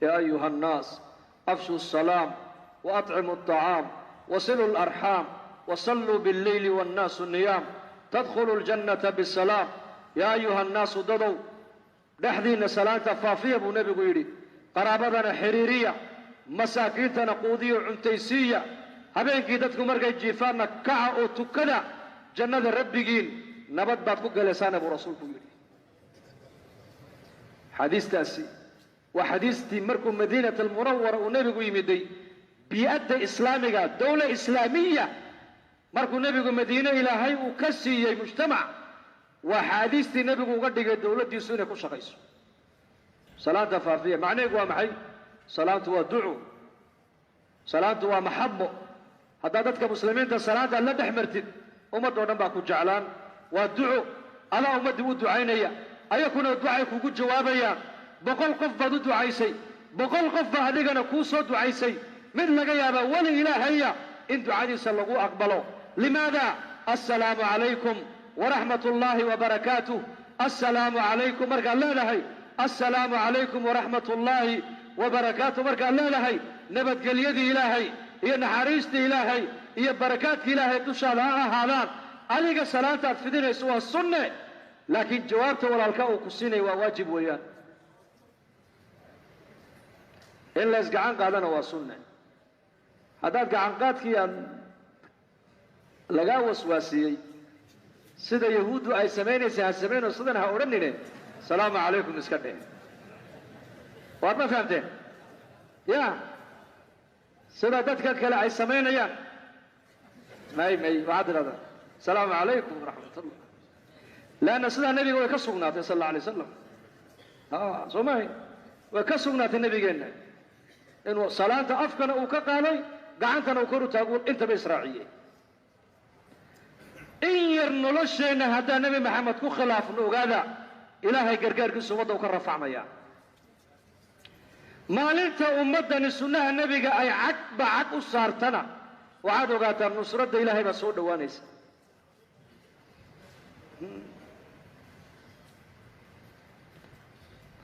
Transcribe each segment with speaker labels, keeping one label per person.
Speaker 1: يا أيها الناس أفشوا السلام وأطعموا الطعام وصلوا الأرحام وصلوا بالليل والناس نيام تدخلوا الجنة بالسلام. يا أيها الناس ضدوا dhexdiina salaanta faafiya buu nebigu yidhi, qaraabadana xiriiriya, masaakiintana quudiyo cuntaysiiya, habeenkii dadku markay jiifaanna kaca oo tukada, jannada rabbigiin nabad baad ku galaysaana buu rasuulku yidhi. xadiistaasi waa xadiistii markuu madiinata almunawara uu nebigu yimiday bii'adda islaamiga, dawla islaamiya markuu nebigu madiine ilaahay uu ka siiyey mujtamac, waa xaadiistii nebigu uga dhigay dawladdiisu inay ku shaqayso. salaanta faafiya macnaheedu waa maxay? salaantu waa duco, salaantu waa maxabo. haddaad dadka muslimiinta salaanta la dhex martid ummadoo dhan baa ku jeclaan. waa duco, adaa ummaddii u ducaynaya, ayakuna ducay kugu jawaabayaan. 100 qof baad u ducaysay, 100 qof baa adigana kuu soo ducaysay. mid laga yaabaa weli ilaahaya in ducadiisa lagu aqbalo. limaada? assalaamu calaykum ورحمة الله وبركاته. السلام عليكم مركا لا لهي، السلام عليكم ورحمة الله وبركاته مركا لا لهي. نبت قل يدي إلهي، هي نحريستي إلهي، هي بركات إلهي تشال هذا عليك الصلاة تفدين سوى السنة، لكن جوابته ولا الكاو كسيني وواجب ويان إلا إسقعان قادنا وسنة. هذا قعان قاد كيان لقا وسواسيي sida yahuudu ay sameynaysa ha sameeyno, sidan ha oranine salaamu calaykum iska dheh. waad ma fahamteen? ya sida dadka kale ay sameynayaan may waxaad tidhahdaa salaamu calaykum waraxmatullah, laanna sidaa nebiga way ka sugnaatay sal alla alay wasalam. soo mahay way ka sugnaatay nebigeenna inuu salaanta afkana uu ka qaaday, gacantana uu kor u taago, intaba israaciyey. in yar nolosheenna haddaa nebi maxamed ku khilaafno ogaada ilaahay gargaarkiisu ummadda u ka rafacmaya. maalinta ummaddani sunnaha nebiga ay cagba cag u saartana waxaad ogaataa nusradda ilaahay baa soo dhowaanaysa.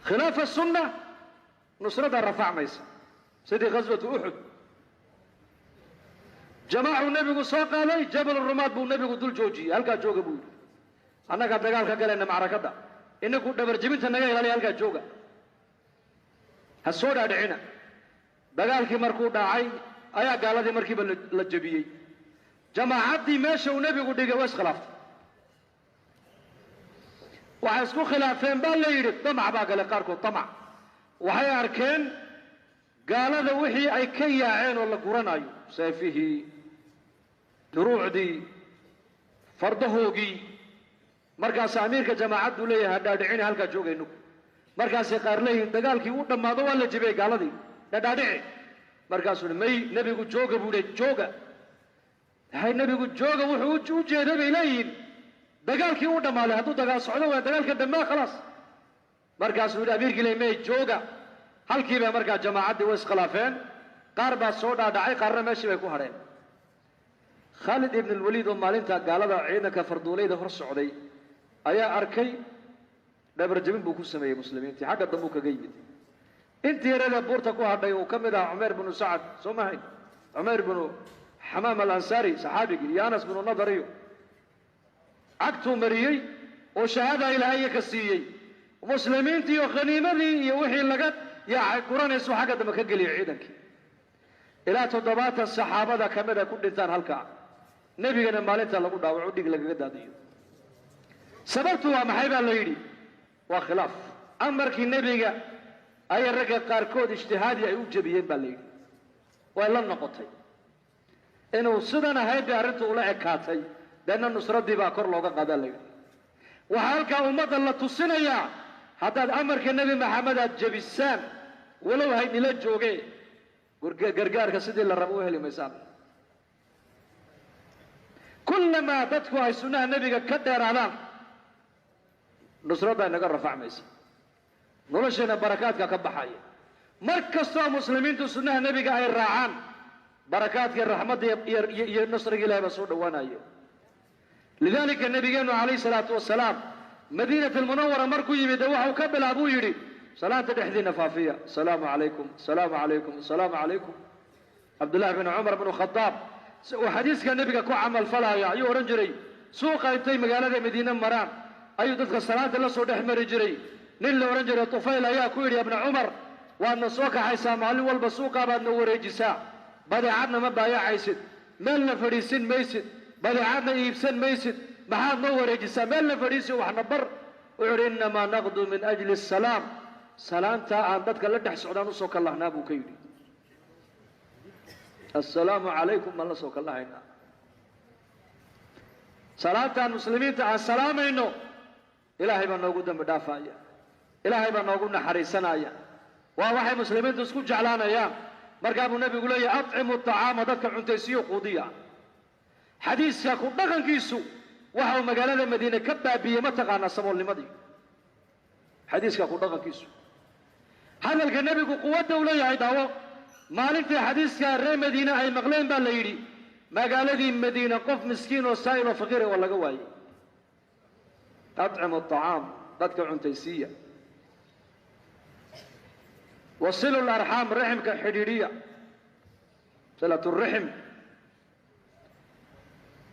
Speaker 1: khilaafa sunna nusradda rafacmaysa, sidii ghaswatu uxud. jamaacu nebigu soo qaaday, jabal rumaad buu nebigu dul joojiyey, halkaa jooga buu yidhi. annagaa dagaal ka galayna macrakadda, inagu dhabarjebinta naga ilaaliya, halkaa jooga, ha soo dhaadhicina. dagaalkii markuu dhacay ayaa gaaladii markiiba la jebiyey. jamaacaddii meesha uu nebigu dhigay waa iskhilaaftay. waxay isku khilaafeen baa la yidhi, damac baa galay qaarkood. damac waxay arkeen gaalada wixii ay ka yaaceen oo la guranayo, seefihii, duruucdii, fardahoogii. markaasa amiirka jamaacaddu leeyahay hadhaadhicina, halkaa joogaynu. markaasay qaar leeyihiin dagaalkii u dhammaado waa la jebiyey gaaladii, dhadhaadhici. markaasuu may nebigu jooga buu le jooga. hay nebigu jooga wuxuu u jeeday bay leeyihiin dagaalkii u dhammaaday, hadduu dagaal socdo waa dagaalka dhammaa khalaas. markaasuu yidhi amiirkii le may jooga. halkiiba markaa jamaacaddii way iskhilaafeen, qaar baa soo dhaadhacay, qaarna meeshii bay ku hadheen. khaalid ibn alwaliid oo maalinta gaalada ciidanka farduulayda hor socday ayaa arkay, dhabarjebin buu ku sameeyey muslimiintii, xagga dambuu kaga yimid. intii yarada buurta ku hadhay uu ka mid ahaa cumayr binu sacad, soo mahayn? cumayr binu xamaam alansaari saxaabigii, iyo anas binu nadariyo cagtuu mariyey oo shahaada ilaahay ka siiyey. muslimiintii iyo khaniimadii iyo wixii laga yaacay guranaysu xagga dambe ka geliyay ciidankii. ilaa 70 saxaabada ka mid a ku dhintaan halkaa. nebigana maalinta lagu dhaawaco, dhig lagaga daadiyo. sababtu waa maxay baa la yidhi? waa khilaaf. amarkii nebiga ayay ragga qaarkood ijtihaadi ay u jebiyeen baa la yidhi. way la noqotay inuu sidan ahayd bay arrintu ula ekaatay, deedna nusraddii baa kor looga qaadaa la yidhi. waxaa halkaa ummadda la tusinayaa, haddaad amarka nebi maxamed aad jebisaan, walow haydnila jooge, gargaarka sidii la rabo u heli maysaan. kullamaa dadku ay sunnaha nebiga ka dheeraadaan, nusradda inaga rafacmaysa, nolosheena barakaadka ka baxaya. mar kastoo muslimiintu sunnaha nebiga ay raacaan, barakaadka raxmadda iyo nasriga ilahay baa soo dhowaanaya. lidaalika nabigeenu calayhi salaatu wasalaam madiinat almunawara markuu yimid waxau ka bilaabuu yidhi صلاة دحدينا فافية السلام عليكم السلام عليكم السلام عليكم. عبد الله بن عمر بن الخطاب وحديث كان النبي كو عمل فلايا ايو رنجري سوق انتي مقالة مدينة مران ايو ددك الصلاة اللي سو دحمر جري نيل رنجري طفيل يا كوير يا ابن عمر وان سوق حيسا مالي والبسوق بعد نور جسا بدي عدنا ما بايع عيسد مالنا فريسين ميسد بدي عدنا يبسن ميسد محاد نور جسا مالنا فريسين وحنا بر وعرنا ما نغدو من اجل السلام سلامتا عن ددك لدح سعودان سوق الله نابو كيدي السلام عليكم الله سوق الله هنا صلاة المسلمين تاع السلام إنه إلهي بنوجو دم بدافعيا إلهي بنوجو نحرسنا يا وواحد مسلمين تسكت جعلانا يا مرقاب النبي يقول يا أطعموا الطعام ذاك عنتيسيو قضية حديث يكون دغن كيسو وهو مقالة المدينة كبابية ما تقانا سمول لمدي حديث يكون دغن كيسو هذا النبي يقول قوة دولية عيداوه maalintii xadiiskaa reer madiine ay maqleen baa la yidhi magaaladii madiina qof miskiin oo saa'il oo faqiir oo laga waayey atcimu aطacaam dadka cuntaysiiya wasilu larxaam raximka xidhiidhiya silatu rixim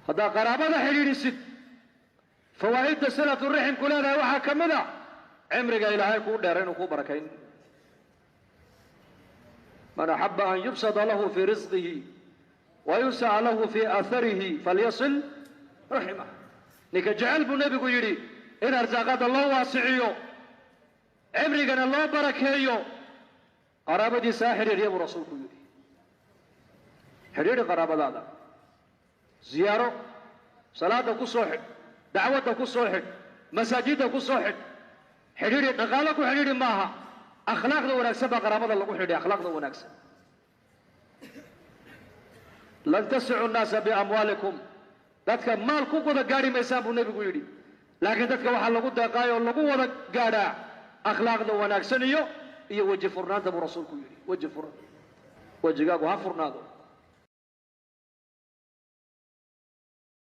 Speaker 1: haddaa qaraabada xidhiidhisid fawaa'idda silatu rixim ku leedahay waxaa ka mid a cimriga ilaahay kuu dheera inuu kuu barakayn من أحب أن يبسط له في رزقه ويسع له في أثره فليصل رحمه نك جعل بنبي يري إن أرزاقات الله واسعيو عمري كان الله بركيو قرابة ساحر يريب رسولك يري حرير قرابة هذا زيارة صلاة كسوحد دعوة كسوحد مساجد كسوحد حرير نقالك وحرير ماها أخلاقنا ونكسب قرابة الله وحده أخلاقنا ونكسب لن تسعوا الناس بأموالكم ذاتك مالكم قد قاري ما يسابوا النبي قيري لكن ذاتك وحال لقود دقايا ولقود قارا أخلاقنا ونكسنيو إيه وجه فرنان تبو رسول قيري وجه فرنان وجه قاقوا ها فرنان